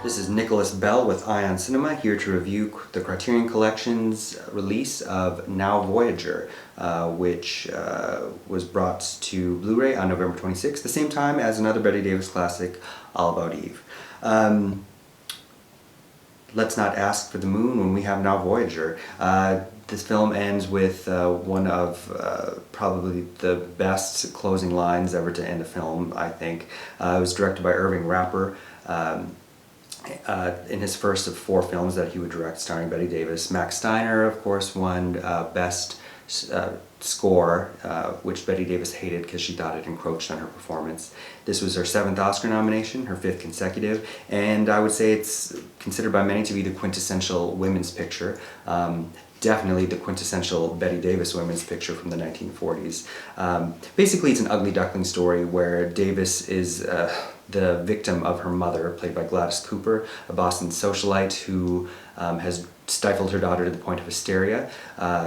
This is Nicholas Bell with Ion Cinema, here to review the Criterion Collection's release of Now Voyager, which was brought to Blu-ray on November 26th, the same time as another Bette Davis classic, All About Eve. Let's not ask for the moon when we have Now Voyager. This film ends with one of probably the best closing lines ever to end a film, I think. It was directed by Irving Rapper. In his first of 4 films that he would direct starring Bette Davis. Max Steiner, of course, won Best Score, which Bette Davis hated because she thought it encroached on her performance. This was her 7th Oscar nomination, her 5th consecutive, and I would say it's considered by many to be the quintessential women's picture. Definitely the quintessential Bette Davis women's picture from the 1940s. Basically, it's an ugly duckling story where Davis is the victim of her mother, played by Gladys Cooper, a Boston socialite who has stifled her daughter to the point of hysteria.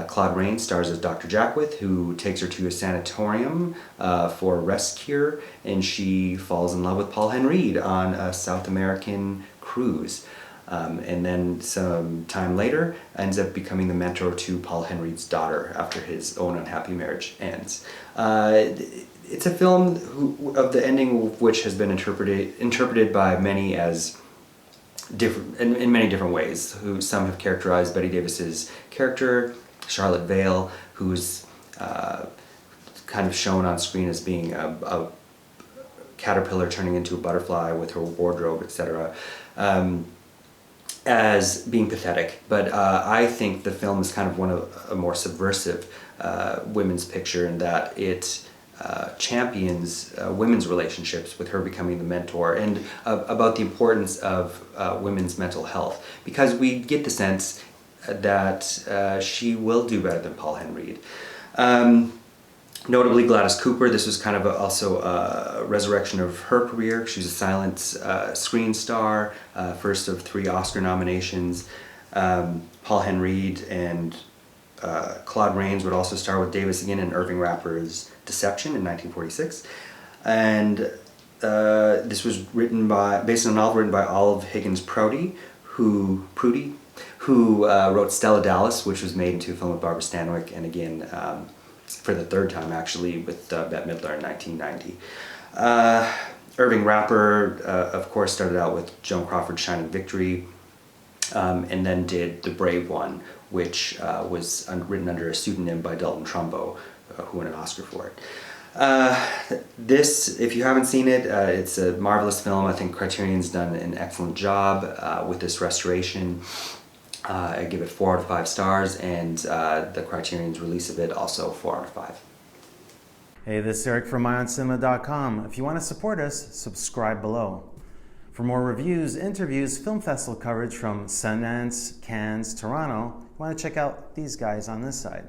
Claude Rains stars as Dr. Jackwith, who takes her to a sanatorium for a rest cure, and she falls in love with Paul Henreid on a South American cruise. And then some time later ends up becoming the mentor to Paul Henreid's daughter after his own unhappy marriage ends. It's a film of the ending of which has been interpreted by many as different in many different ways. Some have characterized Bette Davis's character, Charlotte Vale, who's kind of shown on screen as being a caterpillar turning into a butterfly with her wardrobe, etc. As being pathetic, but I think the film is kind of one of a more subversive women's picture in that it champions women's relationships, with her becoming the mentor, and about the importance of women's mental health, because we get the sense that she will do better than Paul Henreid. Notably, Gladys Cooper, this was kind of also a resurrection of her career. She was a silent screen star, first of 3 Oscar nominations. Paul Henreid and Claude Rains would also star with Davis again in Irving Rapper's Deception in 1946. And this was based on a novel written by Olive Higgins Prouty, who wrote Stella Dallas, which was made into a film with Barbara Stanwyck, and again, for the 3rd time actually, with Bette Midler in 1990. Irving Rapper, of course, started out with Joan Crawford's Shining Victory, and then did The Brave One, which was written under a pseudonym by Dalton Trumbo, who won an Oscar for it. This, if you haven't seen it, it's a marvelous film. I think Criterion's done an excellent job with this restoration. I give it 4 out of 5 stars, and the Criterion's release of it also 4 out of 5. Hey, this is Eric from MyOnCinema.com. If you want to support us, subscribe below. For more reviews, interviews, film festival coverage from Sundance, Cannes, Toronto, you want to check out these guys on this side.